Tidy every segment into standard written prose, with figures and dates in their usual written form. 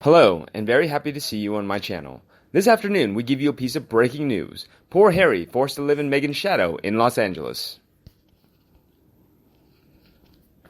Hello, and very happy to see you on my channel. This afternoon, we give you a piece of breaking news. Poor Harry forced to live in Meghan's shadow in Los Angeles.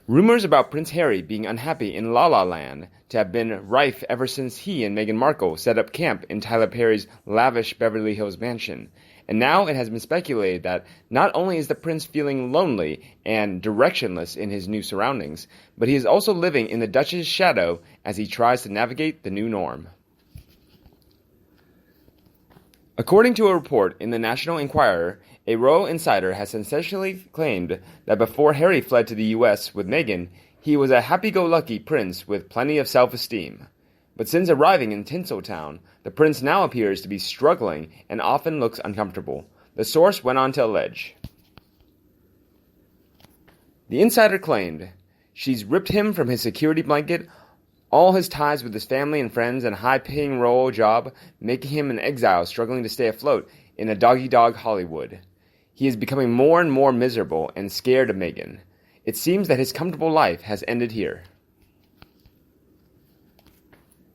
Rumors about Prince Harry being unhappy in La La Land to have been rife ever since he and Meghan Markle set up camp in Tyler Perry's lavish Beverly Hills mansion. And now it has been speculated that not only is the prince feeling lonely and directionless in his new surroundings, but he is also living in the Duchess's shadow as he tries to navigate the new norm. According to a report in the National Enquirer, a royal insider has sensationally claimed that before Harry fled to the U.S. with Meghan, he was a happy-go-lucky prince with plenty of self-esteem. But since arriving in Tinseltown, the prince now appears to be struggling and often looks uncomfortable, the source went on to allege. The insider claimed, "She's ripped him from his security blanket, all his ties with his family and friends and a high-paying royal job, making him an exile struggling to stay afloat in a dog-eat-dog Hollywood. He is becoming more and more miserable and scared of Meghan. It seems that his comfortable life has ended here."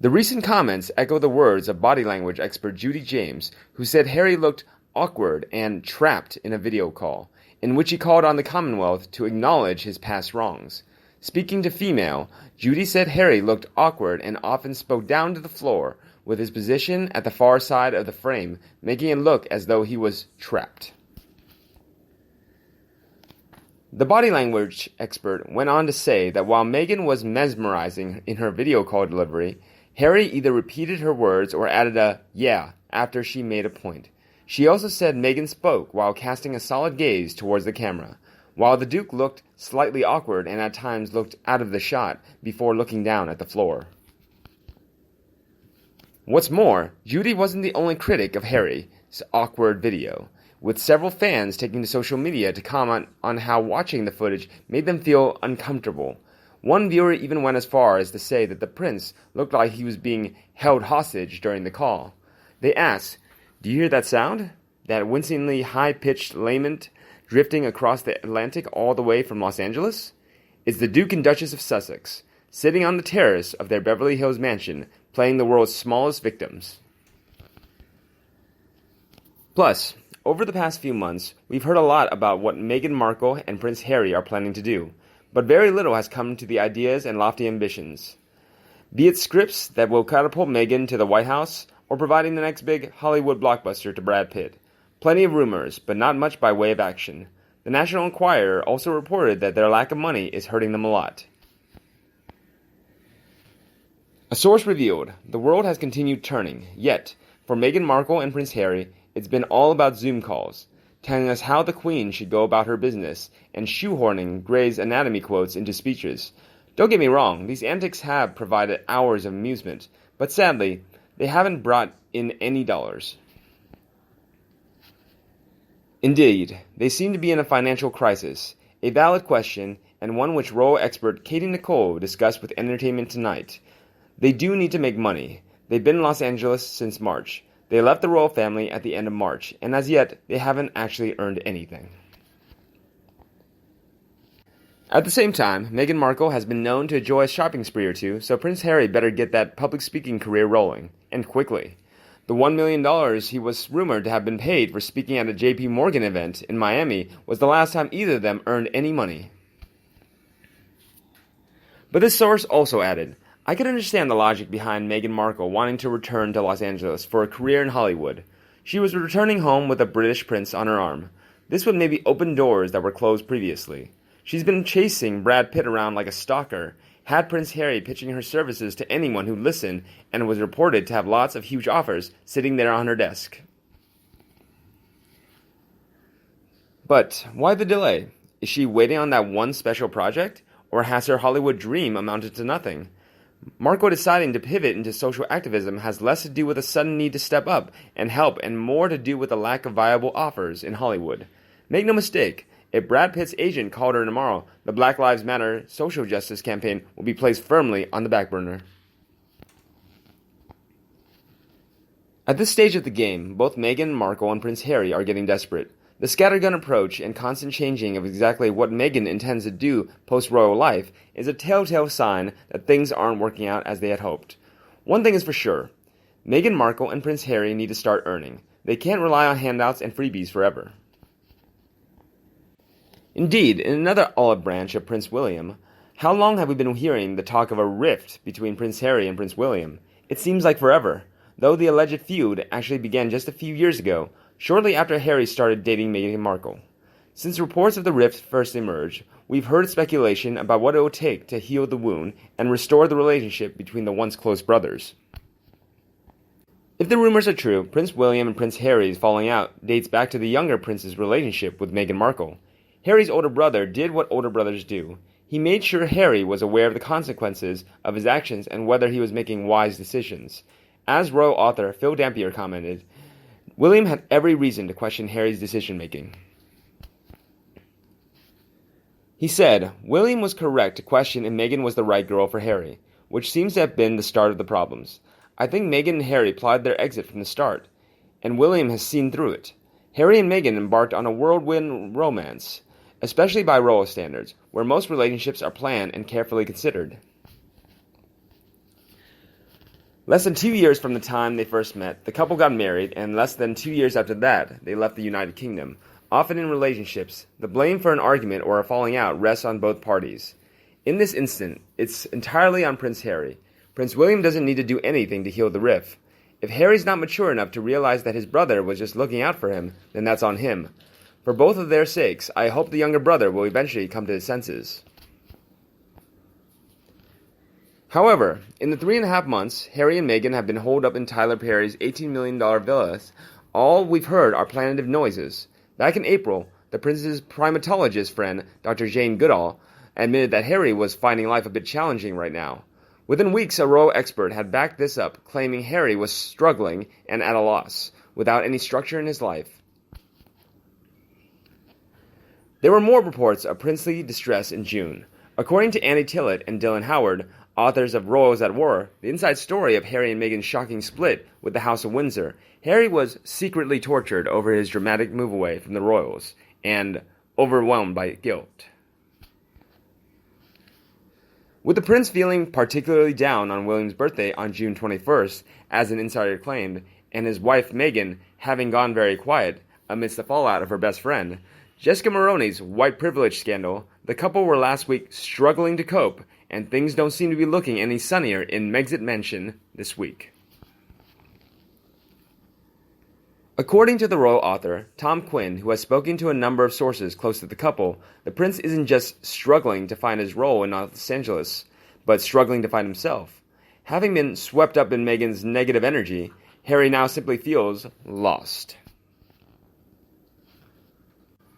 The recent comments echo the words of body language expert Judy James, who said Harry looked awkward and trapped in a video call, in which he called on the Commonwealth to acknowledge his past wrongs. Speaking to Female, Judy said Harry looked awkward and often spoke down to the floor, with his position at the far side of the frame making it look as though he was trapped. The body language expert went on to say that while Meghan was mesmerizing in her video call delivery, Harry either repeated her words or added a "yeah" after she made a point. She also said Meghan spoke while casting a solid gaze towards the camera, while the Duke looked slightly awkward and at times looked out of the shot before looking down at the floor. What's more, Judy wasn't the only critic of Harry's awkward video, with several fans taking to social media to comment on how watching the footage made them feel uncomfortable. One viewer even went as far as to say that the prince looked like he was being held hostage during the call. They asked, "Do you hear that sound? That wincingly high-pitched lament drifting across the Atlantic all the way from Los Angeles? It's the Duke and Duchess of Sussex, sitting on the terrace of their Beverly Hills mansion, playing the world's smallest victims." Plus, over the past few months, we've heard a lot about what Meghan Markle and Prince Harry are planning to do, but very little has come to the ideas and lofty ambitions. Be it scripts that will catapult Meghan to the White House, or providing the next big Hollywood blockbuster to Brad Pitt. Plenty of rumors, but not much by way of action. The National Enquirer also reported that their lack of money is hurting them a lot. A source revealed, the world has continued turning, yet, for Meghan Markle and Prince Harry, it's been all about Zoom calls, telling us how the Queen should go about her business, and shoehorning Grey's Anatomy quotes into speeches. Don't get me wrong, these antics have provided hours of amusement, but sadly, they haven't brought in any dollars. Indeed, they seem to be in a financial crisis, a valid question, and one which royal expert Katie Nicole discussed with Entertainment Tonight. They do need to make money. They've been in Los Angeles since March. They left the royal family at the end of March, and as yet, they haven't actually earned anything. At the same time, Meghan Markle has been known to enjoy a shopping spree or two, so Prince Harry better get that public speaking career rolling, and quickly. The $1 million he was rumored to have been paid for speaking at a JP Morgan event in Miami was the last time either of them earned any money. But this source also added, "I can understand the logic behind Meghan Markle wanting to return to Los Angeles for a career in Hollywood. She was returning home with a British prince on her arm. This would maybe open doors that were closed previously. She's been chasing Brad Pitt around like a stalker, had Prince Harry pitching her services to anyone who listened, and was reported to have lots of huge offers sitting there on her desk." But why the delay? Is she waiting on that one special project? Or has her Hollywood dream amounted to nothing? Markle deciding to pivot into social activism has less to do with a sudden need to step up and help and more to do with the lack of viable offers in Hollywood. Make no mistake, if Brad Pitt's agent called her tomorrow, the Black Lives Matter social justice campaign will be placed firmly on the back burner. At this stage of the game, both Meghan Markle and Prince Harry are getting desperate. The scattergun approach and constant changing of exactly what Meghan intends to do post-royal life is a telltale sign that things aren't working out as they had hoped. One thing is for sure. Meghan Markle and Prince Harry need to start earning. They can't rely on handouts and freebies forever. Indeed, in another olive branch of Prince William, how long have we been hearing the talk of a rift between Prince Harry and Prince William? It seems like forever, though the alleged feud actually began just a few years ago, shortly after Harry started dating Meghan Markle. Since reports of the rift first emerged, we've heard speculation about what it will take to heal the wound and restore the relationship between the once close brothers. If the rumors are true, Prince William and Prince Harry's falling out dates back to the younger prince's relationship with Meghan Markle. Harry's older brother did what older brothers do. He made sure Harry was aware of the consequences of his actions and whether he was making wise decisions. As royal author Phil Dampier commented, William had every reason to question Harry's decision-making. He said, William was correct to question if Meghan was the right girl for Harry, which seems to have been the start of the problems. I think Meghan and Harry plotted their exit from the start, and William has seen through it. Harry and Meghan embarked on a whirlwind romance, especially by royal standards, where most relationships are planned and carefully considered. Less than 2 years from the time they first met, the couple got married, and less than 2 years after that, they left the United Kingdom. Often in relationships, the blame for an argument or a falling out rests on both parties. In this instant, it's entirely on Prince Harry. Prince William doesn't need to do anything to heal the rift. If Harry's not mature enough to realize that his brother was just looking out for him, then that's on him. For both of their sakes, I hope the younger brother will eventually come to his senses. However, in the 3.5 months, Harry and Meghan have been holed up in Tyler Perry's $18 million villas. All we've heard are plaintive noises. Back in April, the prince's primatologist friend, Dr. Jane Goodall, admitted that Harry was finding life a bit challenging right now. Within weeks, a royal expert had backed this up, claiming Harry was struggling and at a loss, without any structure in his life. There were more reports of princely distress in June. According to Annie Tillett and Dylan Howard, authors of Royals at War, the inside story of Harry and Meghan's shocking split with the House of Windsor, Harry was secretly tortured over his dramatic move away from the royals and overwhelmed by guilt. With the prince feeling particularly down on William's birthday on June 21st, as an insider claimed, and his wife Meghan having gone very quiet amidst the fallout of her best friend, Jessica Maroney's white privilege scandal, the couple were last week struggling to cope, and things don't seem to be looking any sunnier in Megxit Mansion this week. According to the royal author, Tom Quinn, who has spoken to a number of sources close to the couple, the prince isn't just struggling to find his role in Los Angeles, but struggling to find himself. Having been swept up in Meghan's negative energy, Harry now simply feels lost.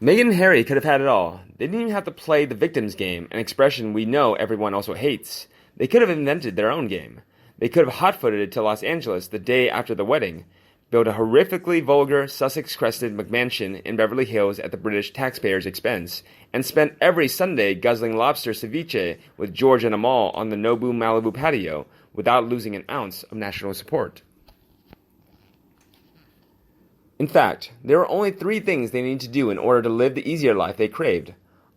Meghan and Harry could have had it all. They didn't even have to play the victim's game, an expression we know everyone also hates. They could have invented their own game. They could have hot-footed it to Los Angeles the day after the wedding, built a horrifically vulgar Sussex-crested McMansion in Beverly Hills at the British taxpayers' expense, and spent every Sunday guzzling lobster ceviche with George and Amal on the Nobu Malibu patio without losing an ounce of national support. In fact, there were only 3 things they needed to do in order to live the easier life they craved.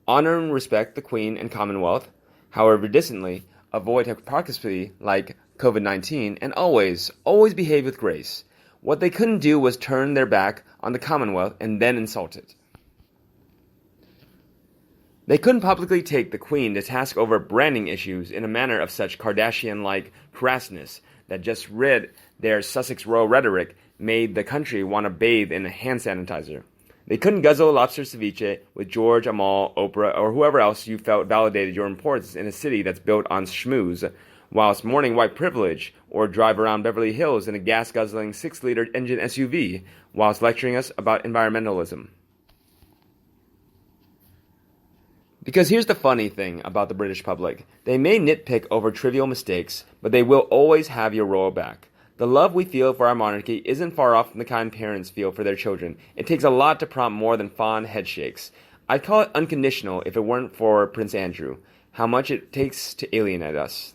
Honor and respect the Queen and Commonwealth, however distantly, avoid hypocrisy like COVID-19, and always behave with grace. What they couldn't do was turn their back on the Commonwealth and then insult it. They couldn't publicly take the Queen to task over branding issues in a manner of such Kardashian-like crassness that just read their Sussex royal rhetoric made the country want to bathe in hand sanitizer. They couldn't guzzle lobster ceviche with George, Amal, Oprah, or whoever else you felt validated your importance in a city that's built on schmooze, whilst mourning white privilege, or drive around Beverly Hills in a gas-guzzling 6-liter engine SUV, whilst lecturing us about environmentalism. Because here's the funny thing about the British public. They may nitpick over trivial mistakes, but they will always have your royal back. The love we feel for our monarchy isn't far off from the kind parents feel for their children. It takes a lot to prompt more than fond headshakes. I'd call it unconditional if it weren't for Prince Andrew. How much it takes to alienate us.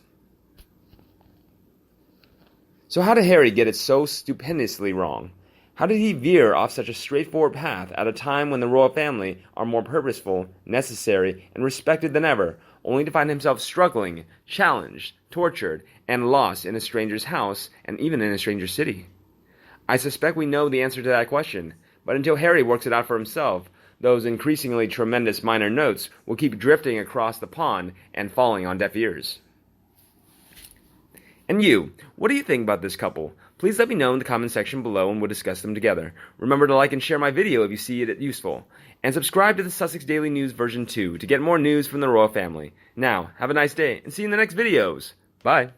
So how did Harry get it so stupendously wrong? How did he veer off such a straightforward path at a time when the royal family are more purposeful, necessary, and respected than ever, only to find himself struggling, challenged, tortured, and lost in a stranger's house and even in a stranger's city? I suspect we know the answer to that question, but until Harry works it out for himself, those increasingly tremendous minor notes will keep drifting across the pond and falling on deaf ears. And you, what do you think about this couple? Please let me know in the comment section below and we'll discuss them together. Remember to like and share my video if you see it useful. And subscribe to the Sussex Daily News version 2 to get more news from the royal family. Now, have a nice day and see you in the next videos. Bye.